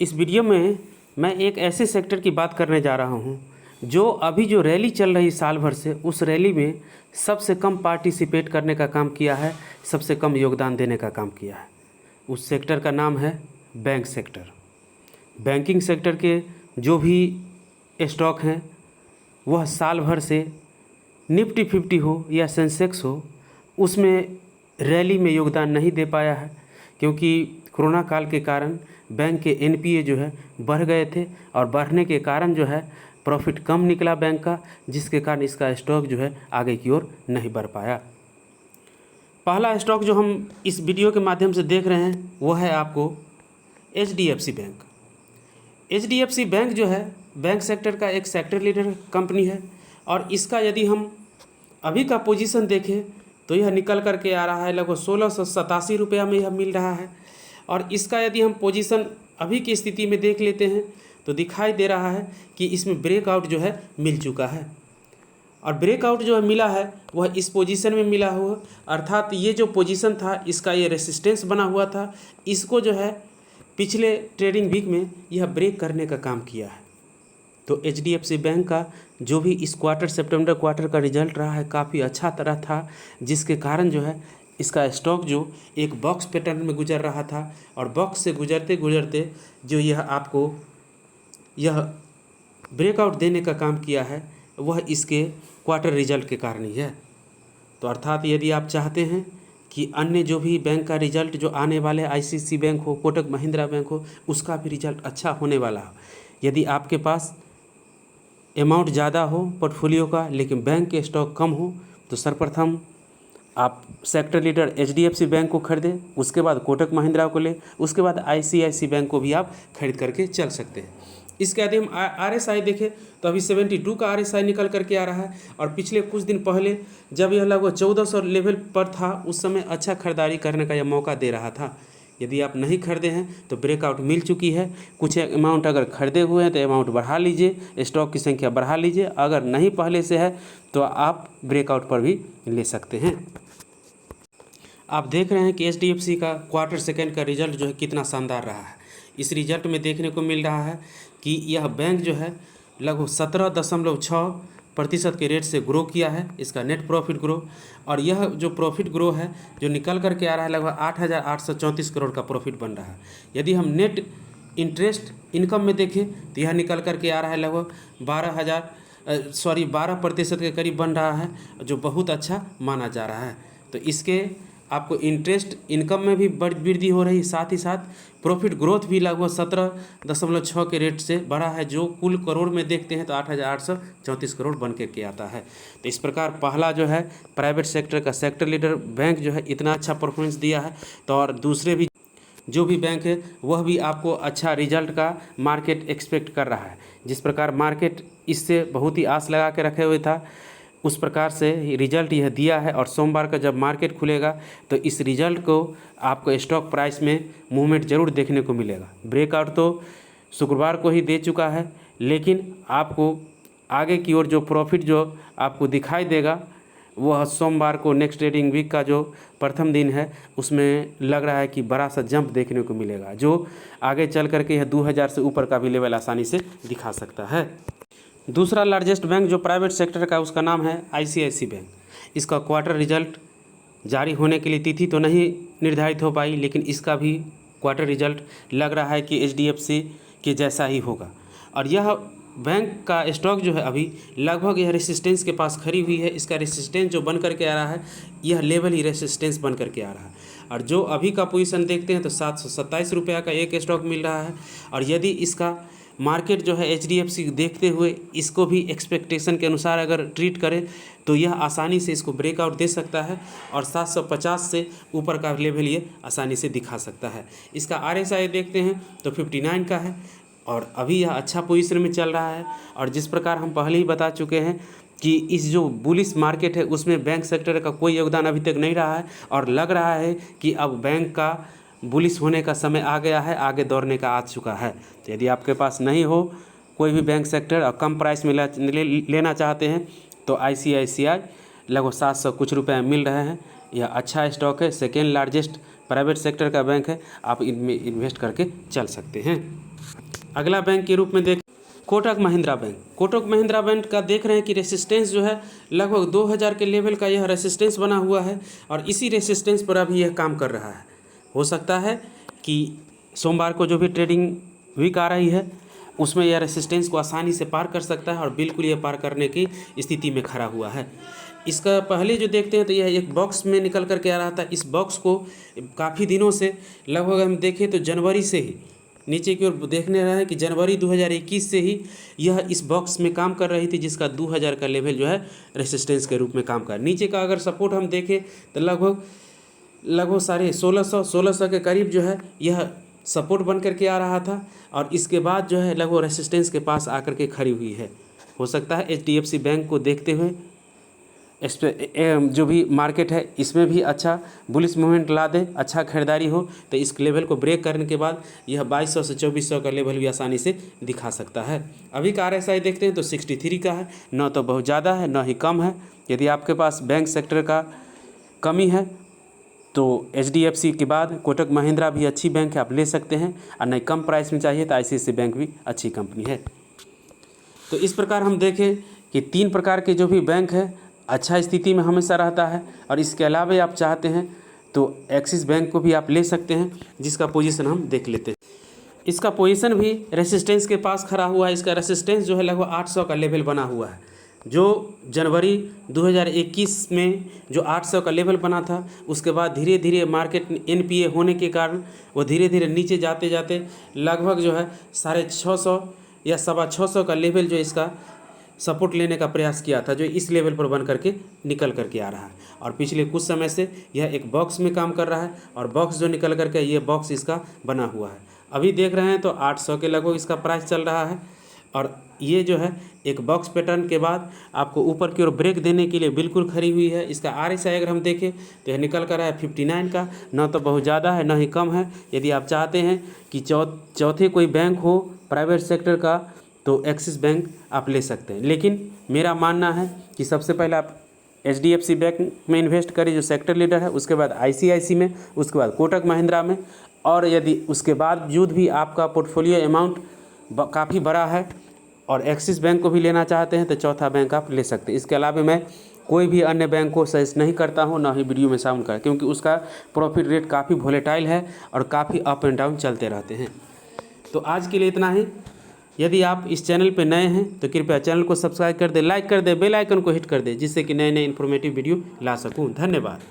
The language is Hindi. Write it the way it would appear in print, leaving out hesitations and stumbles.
इस वीडियो में मैं एक ऐसे सेक्टर की बात करने जा रहा हूं जो अभी जो रैली चल रही साल भर से, उस रैली में सबसे कम पार्टिसिपेट करने का काम किया है, सबसे कम योगदान देने का काम किया है। उस सेक्टर का नाम है बैंक सेक्टर। बैंकिंग सेक्टर के जो भी स्टॉक हैं वह साल भर से निफ्टी 50 हो या सेंसेक्स हो, उसमें रैली में योगदान नहीं दे पाया है, क्योंकि कोरोना काल के कारण बैंक के एनपीए जो है बढ़ गए थे और बढ़ने के कारण जो है प्रॉफिट कम निकला बैंक का, जिसके कारण इसका स्टॉक जो है आगे की ओर नहीं बढ़ पाया। पहला स्टॉक जो हम इस वीडियो के माध्यम से देख रहे हैं वह है आपको एचडीएफसी बैंक। एचडीएफसी बैंक जो है बैंक सेक्टर का एक सेक्टर लीडर कंपनी है और इसका यदि हम अभी का पोजीशन देखें तो यह निकल कर के आ रहा है लगभग 1687 रुपया में यह मिल रहा है। और इसका यदि हम पोजीशन अभी की स्थिति में देख लेते हैं तो दिखाई दे रहा है कि इसमें ब्रेकआउट जो है मिल चुका है। और ब्रेकआउट जो है मिला है वह इस पोजीशन में मिला हुआ, अर्थात ये जो पोजीशन था इसका ये रेसिस्टेंस बना हुआ था, इसको जो है पिछले ट्रेडिंग वीक में यह ब्रेक करने का काम किया है। तो एचडीएफसी बैंक का जो भी इस क्वार्टर सितंबर क्वार्टर का रिजल्ट रहा है काफ़ी अच्छा तरह था, जिसके कारण जो है इसका स्टॉक जो एक बॉक्स पैटर्न में गुजर रहा था और बॉक्स से गुजरते गुजरते जो यह आपको यह ब्रेकआउट देने का काम किया है वह इसके क्वार्टर रिजल्ट के कारण ही है। तो अर्थात यदि आप चाहते हैं कि अन्य जो भी बैंक का रिजल्ट जो आने वाले आईसीआईसी बैंक हो, कोटक महिंद्रा बैंक हो, उसका भी रिजल्ट अच्छा होने वाला हो, यदि आपके पास अमाउंट ज़्यादा हो पोर्टफोलियो का लेकिन बैंक के स्टॉक कम हो, तो सर्वप्रथम आप सेक्टर लीडर एचडीएफसी बैंक को खरीदें, उसके बाद कोटक महिंद्रा को लें, उसके बाद आईसीआईसी बैंक को भी आप खरीद करके चल सकते हैं। इसके यदि हम आरएसआई देखें तो अभी 72 का आरएसआई निकल करके आ रहा है और पिछले कुछ दिन पहले जब यह लगभग 1400 लेवल पर था उस समय अच्छा खरीदारी करने का यह मौका दे रहा था। यदि आप नहीं खरीदे हैं तो ब्रेकआउट मिल चुकी है। कुछ अमाउंट अगर खरीदे हुए हैं तो अमाउंट बढ़ा लीजिए, स्टॉक की संख्या बढ़ा लीजिए, अगर नहीं पहले से है तो आप ब्रेकआउट पर भी ले सकते हैं। आप देख रहे हैं कि एचडीएफसी का क्वार्टर सेकेंड का रिजल्ट जो है कितना शानदार रहा है। इस रिजल्ट में देखने को मिल रहा है कि यह बैंक जो है लगभग 17.6% के रेट से ग्रो किया है, इसका नेट प्रॉफिट ग्रो। और यह जो प्रॉफिट ग्रो है जो निकल करके आ रहा है लगभग 8,834 करोड़ का प्रॉफिट बन रहा है। यदि हम नेट इंटरेस्ट इनकम में देखें तो यह निकल करके आ रहा है लगभग 12% के करीब बन रहा है, जो बहुत अच्छा माना जा रहा है। तो इसके आपको इंटरेस्ट इनकम में भी वृद्धि हो रही, साथ ही साथ प्रॉफिट ग्रोथ भी लगभग 17.6 के रेट से बढ़ा है, जो कुल करोड़ में देखते हैं तो 8,834 करोड़ बन के आता है। तो इस प्रकार पहला जो है प्राइवेट सेक्टर का सेक्टर लीडर बैंक जो है इतना अच्छा परफॉर्मेंस दिया है, तो और दूसरे भी जो भी बैंक है वह भी आपको अच्छा रिजल्ट का मार्केट एक्सपेक्ट कर रहा है। जिस प्रकार मार्केट इससे बहुत ही आस लगा के रखे हुए था उस प्रकार से रिजल्ट यह दिया है। और सोमवार का जब मार्केट खुलेगा तो इस रिजल्ट को आपको स्टॉक प्राइस में मूवमेंट जरूर देखने को मिलेगा। ब्रेकआउट तो शुक्रवार को ही दे चुका है, लेकिन आपको आगे की ओर जो प्रॉफिट जो आपको दिखाई देगा वह सोमवार को नेक्स्ट ट्रेडिंग वीक का जो प्रथम दिन है उसमें लग रहा है कि बड़ा सा जंप देखने को मिलेगा, जो आगे चल करके यह 2000 से ऊपर का भी लेवल आसानी से दिखा सकता है। दूसरा लार्जेस्ट बैंक जो प्राइवेट सेक्टर का उसका नाम है आईसीआईसी बैंक। इसका क्वार्टर रिजल्ट जारी होने के लिए तिथि तो नहीं निर्धारित हो पाई, लेकिन इसका भी क्वार्टर रिजल्ट लग रहा है कि एचडीएफसी के जैसा ही होगा। और यह बैंक का स्टॉक जो है अभी लगभग यह रेसिस्टेंस के पास खड़ी हुई है। इसका रेसिस्टेंस जो बन करके आ रहा है यह लेवल ही रेसिस्टेंस बन करके आ रहा है। और जो अभी का पोजीशन देखते हैं तो 727 रुपया का एक स्टॉक मिल रहा है। और यदि इसका मार्केट जो है एचडीएफसी देखते हुए इसको भी एक्सपेक्टेशन के अनुसार अगर ट्रीट करे तो यह आसानी से इसको ब्रेकआउट दे सकता है और 750 से ऊपर का लेवल ये आसानी से दिखा सकता है। इसका आरएसआई देखते हैं तो 59 का है और अभी यह अच्छा पोजीशन में चल रहा है। और जिस प्रकार हम पहले ही बता चुके हैं कि इस जो बुलिश मार्केट है उसमें बैंक सेक्टर का कोई योगदान अभी तक नहीं रहा है और लग रहा है कि अब बैंक का बुलिश होने का समय आ गया है, आगे दौड़ने का आ चुका है। तो यदि आपके पास नहीं हो कोई भी बैंक सेक्टर और कम प्राइस में लेना चाहते हैं तो आईसीआईसीआई लगभग 700 कुछ रुपये मिल रहे हैं। यह अच्छा स्टॉक है, सेकेंड लार्जेस्ट प्राइवेट सेक्टर का बैंक है, आप इनमें इन्वेस्ट करके चल सकते हैं। अगला बैंक के रूप में देख कोटक महिंद्रा बैंक। कोटक महिंद्रा बैंक का देख रहे हैं कि रेसिस्टेंस जो है लगभग 2000 के लेवल का यह रेसिस्टेंस बना हुआ है और इसी रेसिस्टेंस पर अभी यह काम कर रहा है। हो सकता है कि सोमवार को जो भी ट्रेडिंग वीक आ रही है उसमें यह रेसिस्टेंस को आसानी से पार कर सकता है और बिल्कुल यह पार करने की स्थिति में खड़ा हुआ है। इसका पहले जो देखते हैं तो यह एक बॉक्स में निकल करके आ रहा था। इस बॉक्स को काफ़ी दिनों से, लगभग हम देखें तो जनवरी से ही नीचे की ओर देखने रहे हैं कि जनवरी 2021 से ही यह इस बॉक्स में काम कर रही थी, जिसका 2000 का लेवल जो है रेसिस्टेंस के रूप में काम कर। नीचे का अगर सपोर्ट हम देखें तो लगभग 1600 के करीब जो है यह सपोर्ट बन करके आ रहा था और इसके बाद जो है लगभग रेसिस्टेंस के पास आकर के खड़ी हुई है। हो सकता है HDFC बैंक को देखते हुए इस पर जो भी मार्केट है इसमें भी अच्छा बुलिश मूवमेंट ला दे, अच्छा खरीदारी हो तो इस लेवल को ब्रेक करने के बाद यह 2200 से 2400 का लेवल भी आसानी से दिखा सकता है। अभी का RSI देखते हैं तो 63 का है, न तो बहुत ज़्यादा है न ही कम है। यदि आपके पास बैंक सेक्टर का कमी है तो HDFC के बाद कोटक महिंद्रा भी अच्छी बैंक है, आप ले सकते हैं। और नहीं कम प्राइस में चाहिए तो ICICI बैंक भी अच्छी कंपनी है। तो इस प्रकार हम देखें कि 3 प्रकार के जो भी बैंक है अच्छा स्थिति में हमेशा रहता है और इसके अलावा आप चाहते हैं तो एक्सिस बैंक को भी आप ले सकते हैं, जिसका पोजीशन हम देख लेते हैं। इसका पोजीशन भी रेसिस्टेंस के पास खड़ा हुआ है। इसका रेसिस्टेंस जो है लगभग 800 का लेवल बना हुआ है। जो जनवरी 2021 में जो 800 का लेवल बना था उसके बाद धीरे धीरे मार्केट NPA होने के कारण वो धीरे धीरे नीचे जाते जाते लगभग जो है 650 या 625 का लेवल जो इसका सपोर्ट लेने का प्रयास किया था, जो इस लेवल पर बन करके निकल करके आ रहा है। और पिछले कुछ समय से यह एक बॉक्स में काम कर रहा है और बॉक्स जो निकल करके ये बॉक्स इसका बना हुआ है। अभी देख रहे हैं तो 800 के लगभग इसका प्राइस चल रहा है और ये जो है एक बॉक्स पैटर्न के बाद आपको ऊपर की ओर ब्रेक देने के लिए बिल्कुल खड़ी हुई है। इसका RSI अगर हम देखें तो यह निकल कर रहा है 59 का, न तो बहुत ज़्यादा है न ही कम है। यदि आप चाहते हैं कि चौथे कोई बैंक हो प्राइवेट सेक्टर का तो एक्सिस बैंक आप ले सकते हैं, लेकिन मेरा मानना है कि सबसे पहले आप HDFC बैंक में इन्वेस्ट करें जो सेक्टर लीडर है, उसके बाद ICICI में, उसके बाद कोटक महिंद्रा में, और यदि उसके बावजूद भी आपका पोर्टफोलियो अमाउंट काफ़ी बड़ा है और एक्सिस बैंक को भी लेना चाहते हैं तो चौथा बैंक आप ले सकते हैं। इसके अलावा मैं कोई भी अन्य बैंक को सजेस्ट नहीं करता हूं, ना ही वीडियो में शामिल कर, क्योंकि उसका प्रॉफिट रेट काफ़ी वोलेटाइल है और काफ़ी अप एंड डाउन चलते रहते हैं। तो आज के लिए इतना ही। यदि आप इस चैनल पर नए हैं तो कृपया चैनल को सब्सक्राइब कर दें, लाइक कर दें, बेल आइकन को हिट कर दें, जिससे कि नए नए इन्फॉर्मेटिव वीडियो ला सकूं। धन्यवाद।